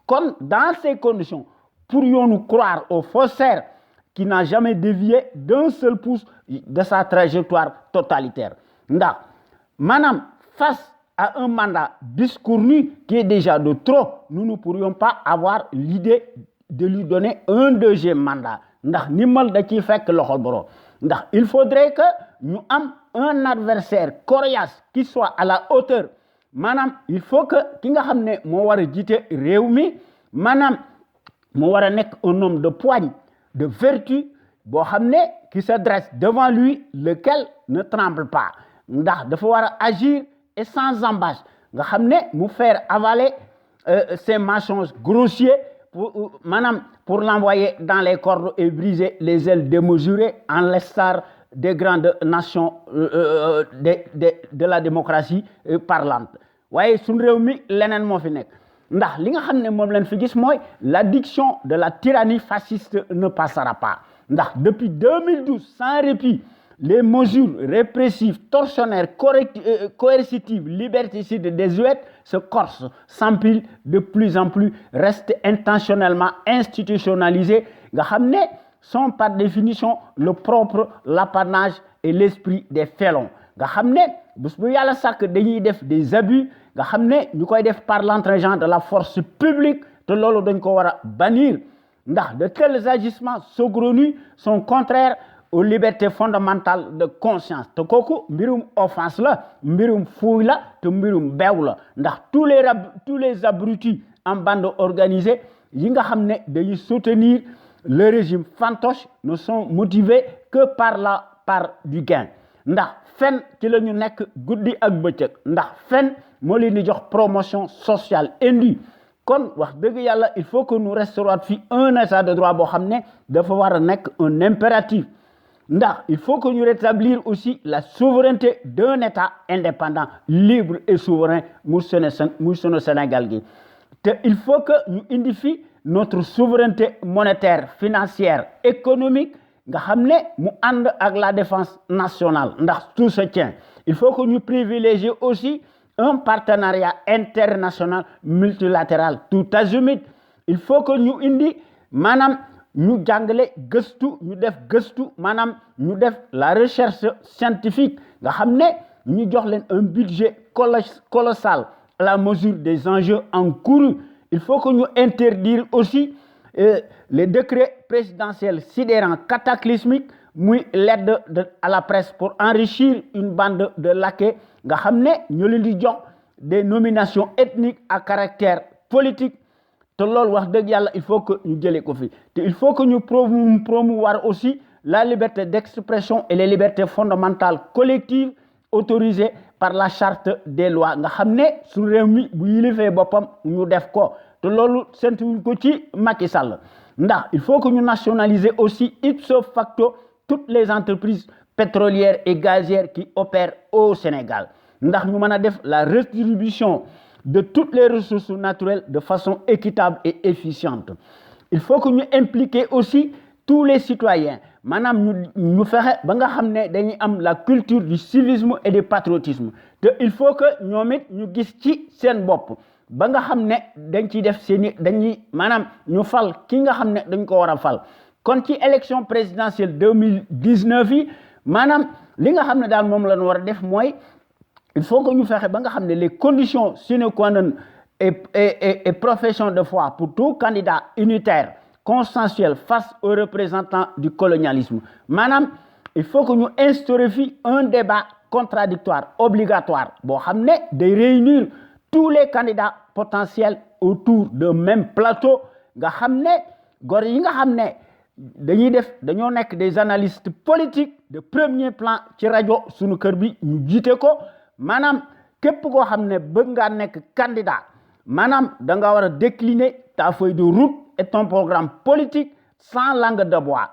kon dans ces conditions pourrions-nous croire au faussaire qui n'a jamais dévié d'un seul pouce de sa trajectoire totalitaire ndax maanaam face à un mandat biscornu qui est déjà de trop nous ne pourrions pas avoir l'idée de lui donner un deuxième mandat ndax nimal da ciy fekk loxol borom ndax il faudrait que ñu am un adversaire coriace qui soit à la hauteur maanaam il faut que ki nga xam ne moo war a jiite réew mi maanaam moo war a nekk un homme de poigne de vertu boo xam ne qui se dresse devant lui lequel ne tremble pas ndax dafa war a agir et sans embâche nga xam ne mu faire avaler ces mensonges grossiers pour l'envoyer dans les cordes et briser les ailes démesurées en l'instar des grandes nations de la démocratie parlante waaye suñu réew mi leneen moo fi nekk ndax li nga xam ne moom leen fi gis mooy l'addiction de la tyrannie fasciste ne passera pas ndax depuis 2012 sans répit les mesures répressives, tortionnaires, coercitives, liberticides, désuètes se corsent, s'empilent de plus en plus, restent intentionnellement institutionnalisées, nga xam ne sont par définition le propre, l'apanage et l'esprit des félons. Nga xam ne bés bu yàlla sàkk dañuy def des abus nga xam ne ñu koy def par l'entregent de la force publique te loolu dañ ko war a bannir ndax de tels agissements saugrenus sont contraires aux libertés fondamentales de conscience te kooku mbirum offense la mbirum fuuy la te mbirum beew la ndax tous les abrutis en bande organisée yi nga xam ne dañuy soutenir le régime fantoche ne sont motivés que par du gain ndax fen ci la ñu nekk guddi ak bëccëg ndax fen moo leen di jox promotion sociale indue kon wax dëgg yàlla il faut que nous restaurions fi un état de droit boo xam ne dafa war a nekk un impératif ndax il faut que ñu rétablir aussi la souveraineté d'un état indépendant libre et souverain muy sunu Sénégal gi te il faut que ñu indi fi notre souveraineté monétaire financière économique nga xam ne mu ànd ak la défense nationale ndax tout se tient il faut que ñu privilégier aussi un partenariat international multilatéral tout azimut il faut que ñu indi maanaam ñu jàngale gëstu ñu def gëstu maanaam ñu def la recherche scientifique nga xam ne ñu jox leen un budget colossal à la mesure des enjeux encourus il faut que ñu interdire aussi les décrets présidentiels sidérants cataclysmiques muy l'aide à la presse pour enrichir une bande de laquais nga xam ne ñu leen di jox des nominations ethniques à caractère politique te loolu wax dëgg yàlla il faut que ñu jëlee ko fi te il faut que ñu promouvoir aussi la liberté d'expression et les libertés fondamentales collectives autorisées par la charte des lois nga xam ne su réew mi bu yilifee boppam ñu def ko te loolu sentuwuñ ko ci Macky Sall ndax il faut que ñu nationaliser aussi ipso facto toutes les entreprises pétrolières et gazières qui opèrent au Sénégal ndax ñu mën a def la redistribution de toutes les ressources naturelles de façon équitable et efficiente il faut que ñu impliquer aussi tous les citoyens maanaam ñu fexe ba nga xam ne dañuy am la culture du civisme et du patriotisme te il faut que ñoom it ñu gis ci seen bopp ba nga xam ne dañ ciy def seeni dañuy maanaam ñu fal ki nga xam ne dañ ko war a fal kon ci élection présidentielle 2019 yi maanaam li nga xam ne daal moom la ñu war a def mooy il faut que ñu fexe ba nga xam ne les conditions sine qua non et profession de foi pour tout candidat unitaire consensuel face aux représentants du colonialisme maanaam il faut que ñu instaurer fi un débat contradictoire obligatoire boo xam ne day réunir tous les candidats potentiels autour d'un même plateau nga xam ne góor yi nga xam ne dañoo nekk des analystes politiques de premier plan ci rajo sunu kër bi ñu jiite ko maanaam képp koo xam ne bëgg ngaa nekk candidat maanaam da nga war a décliner ta feuille de route et ton programme politique sans langue de bois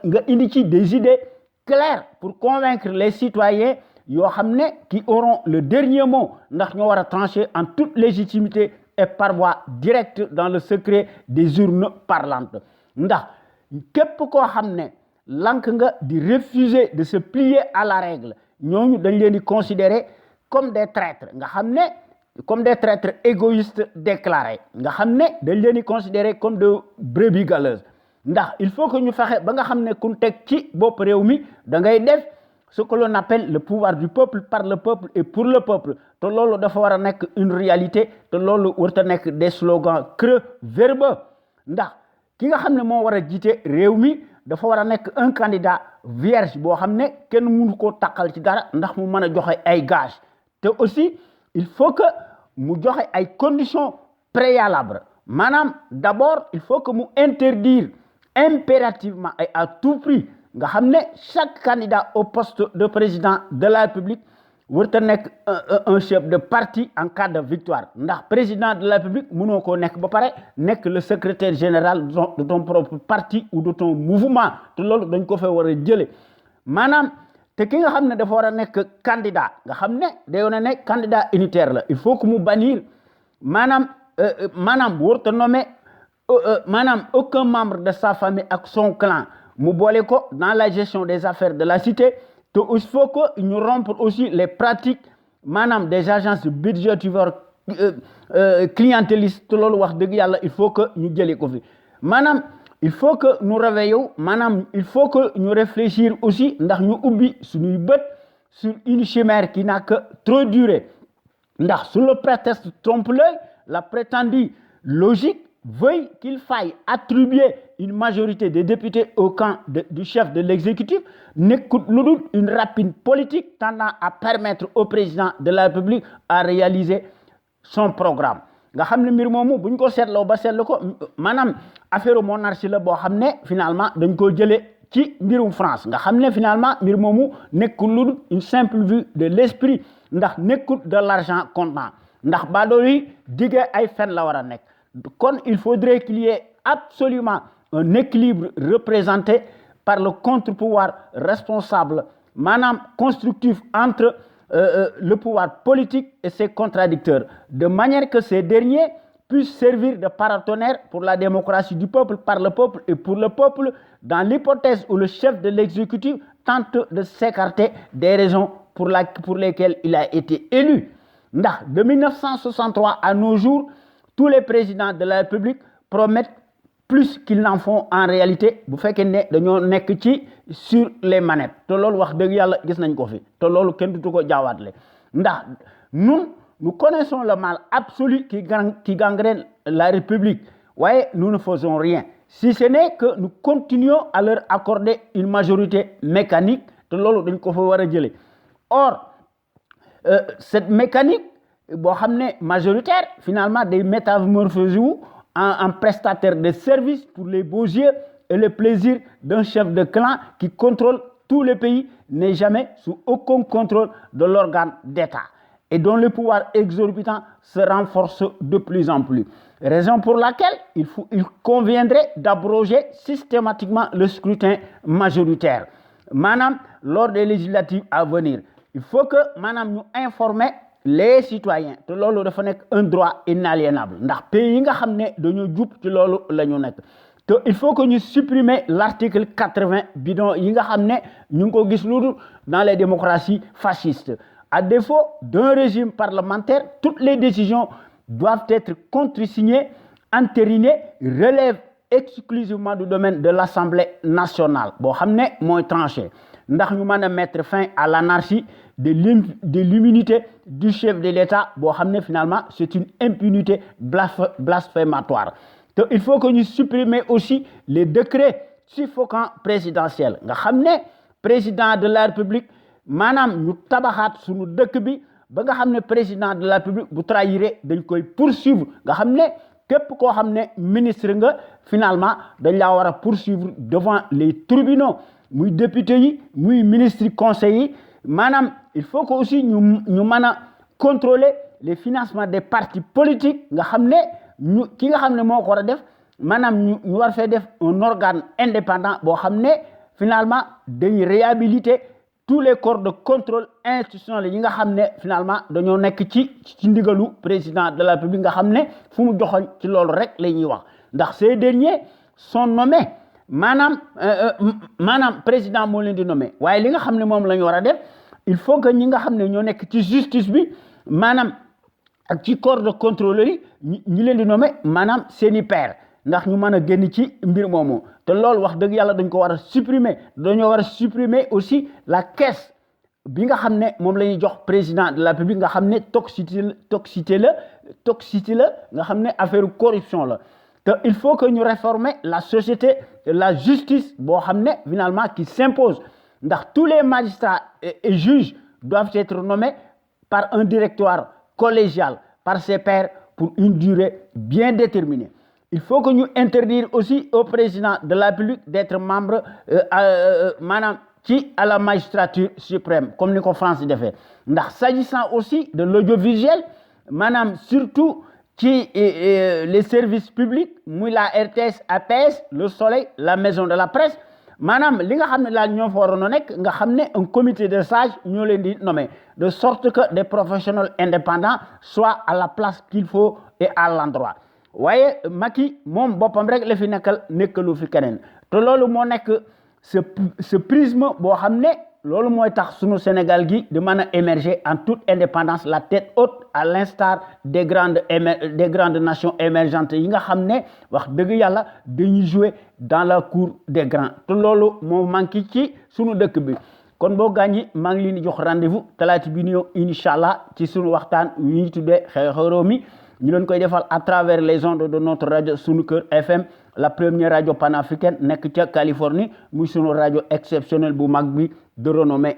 nga indi ci des idées claires pour convaincre les citoyens yoo xam ne qui auront le dernier mot ndax ñoo war a trancher en toute légitimité et par voie directe dans le secret des urnes parlantes ndax képp koo xam ne lank nga di refuser de se plier à la règle ñooñu dañ leen di considérer comme des traîtres nga xam ne comme des traîtres égoïstes déclarés nga xam ne dañ leen di considérer comme de brebis galeuses ndax il faut que ñu fexe ba nga xam ne ku teg ci bopp réew mi da ngay def ce que l'on appelle le pouvoir du peuple par le peuple et pour le peuple te loolu dafa war a nekk une réalité te loolu warta nekk des slogans creux verbeux ndax ki nga xam ne moo war a jiite réew mi dafa war a nekk un candidat vierge boo xam ne kenn mënu koo taqal ci dara ndax mu mën a joxe ay gage te aussi il faut que mu joxe ay conditions préalables maanaam d'abord il faut que mu interdire impérativement et à tout prix nga xam ne chaque candidat au poste de président de la République warta nekk un chef de parti en cas de victoire ndax président de la République mënoo koo nekk ba pare nekk le secrétaire général de ton propre parti ou de ton mouvement te loolu dañ ko fay war a jële maanaam te ki nga xam ne dafa war a nekk candidat nga xam ne day wane ne candidat unitaire la il faut que mu bannir maanaam warta nommer maanaam aucun membre de sa famille ak son clan mu boole ko dans la gestion des affaires de la cité te il faut que ñu rompre aussi les pratiques maanaam des agences budgétivores clientélistes te loolu wax dëgg yàlla il faut que ñu jëlee ko fi maanaam il faut que ñu réveillons maanaam il faut que ñu réfléchir aussi ndax ñu ubbi suñuy bët sur une chimère qui n'a que trop duré. Ndax sous le prétexte trompe-l'œil, la prétendue logique veuille qu'il faille attribuer une majorité des députés au camp du chef de l'exécutif, n'écoute une rapide politique tendant à permettre au président de la République à réaliser son programme. Nga xam ne mbir moomu bu ñu ko seetloo ba seetlu ko maanaam affaire monarchie la boo xam ne finalement dañ ko jëlee ci mbirum France nga xam ne finalement mbir moomu nekkul une simple vue de l'esprit ndax nekkul de l'argent comptant ndax baadoolo yi diggee ay fen la war a nekk kon il faudrait qu'il y ait absolument un équilibre représenté par le contre-pouvoir responsable maanaam constructif entre le pouvoir politique et ses contradicteurs, de manière que ces derniers puissent servir de paratonnerre pour la démocratie du peuple, par le peuple et pour le peuple, dans l'hypothèse où le chef de l'exécutif tente de s'écarter des raisons pour lesquelles il a été élu. De 1963 à nos jours, tous les présidents de la République promettent plus qu'ils n'en font en réalité bu fekkee ne dañoo nekk ci sur les manettes te loolu wax dëgg yàlla gis nañ ko fi te loolu kenn dutu ko jaawaatle ndax nous connaissons le mal absolu qui gangrène la République waaye nous ne faisons rien si ce n'est que nous continuons à leur accorder une majorité mécanique te loolu dañ ko fa war a jële or cette mécanique boo xam ne majoritaire finalement day métamorphose en prestataire de services pour les beaux yeux et le plaisir d'un chef de clan qui contrôle tout le pays, n'est jamais sous aucun contrôle de l'organe d'État et dont le pouvoir exorbitant se renforce de plus en plus. Raison pour laquelle il conviendrait d'abroger systématiquement le scrutin majoritaire. Madame, lors des législatives à venir, il faut que madame nous informe les citoyens te loolu dafa nekk un droit inaliénable ndax pays yi nga xam ne dañoo jub ci loolu la ñu nekk te il faut que ñu supprimer l'article 80 bidon yi nga xam ne ñu ngi ko gis lu dans les démocraties fascistes. À défaut d'un régime parlementaire, toutes les décisions doivent être contresignées, entérinées, relèvent exclusivement du domaine de l'Assemblée nationale boo xam ne mooy tranché ndax ñu mën a mettre fin à l'anarchie de l'immunité du chef de l'État boo xam ne finalement c'est une impunité blasphématoire. Donc, il faut que nous supprimer aussi les décrets suffocants présidentiels nga xam ne président de la République maanaam ñu tabaxaat suñu dëkk bi ba nga xam ne président de la République bu trahiré dañ koy poursuivre nga xam ne képp koo xam ne ministre nga finalement dañ laa war a poursuivre devant les tribunaux muy député yi muy ministre conseil yi maanaam il faut que aussi ñu mën a contrôler les financements des partis politiques nga xam ne ñu ki nga xam ne moo ko war a def maanaam ñu war fee def un organe indépendant boo xam ne finalement dañuy réhabiliter tous les corps de contrôle institutionnel yi nga xam ne finalement dañoo nekk ci ndigalu président de la République nga xam ne fu mu joxoñ ci loolu rek la ñuy wax ndax ces derniers sont nommés maanaam président moo leen di nommé waaye li nga xam ne moom la ñu war a def il faut que ñi nga xam ne ñoo nekk ci justice bi maanaam ak ci corps de contrôle yi ñi leen di nommé maanaam seeni père ndax ñu mën a génn ci mbir moomu te loolu wax dëgg yàlla dañ ko war a supprimer dañoo war a supprimer aussi la caisse bi nga xam ne moom la ñuy jox président de la République nga xam ne toxicité la nga xam ne affaire corruption la te il faut que ñu réformer la société la justice boo xam ne finalement qui s'impose ndax tous les magistrats et juges doivent être nommés par un directoire collégial par ses pairs pour une durée bien déterminée. Il faut que nous interdire aussi au président de la République d'être membre à la magistrature suprême, comme nous France de fait. S'agissant aussi de l'audiovisuel, surtout les services publics, la RTS, APS, le Soleil, la Maison de la Presse, li nga xam ne la ñoo fa waroon a nekk nga xam ne un comité de sages ñoo leen di nommer de sorte que des professionnels indépendants soient à la place qu'il faut et à l'endroit. waaye Macky moom boppam rek la fi nekkalu fi keneen te loolu moo nekk ce prisme boo xam ne loolu mooy tax sunu Sénégal gi di mën a émerger en toute indépendance la tête haute à l'instar des grandes nations émergentes yi nga xam ne wax dëgg yàlla dañuy jouer dans la cour des grands te loolu moo manqué ci sunu dëkk bi kon boo gaañi maa ngi leen di jox rendez-vous talaata bi ñëw incha allah ci sunu waxtaan wi ñu tuddee xew-xew réew mi ñu leen koy defal à travers les ondes de notre radio Sunu Kër FM la première radio panafricaine nekk ca Californie muy sunu rajo exceptionnel bu mag bi de renommée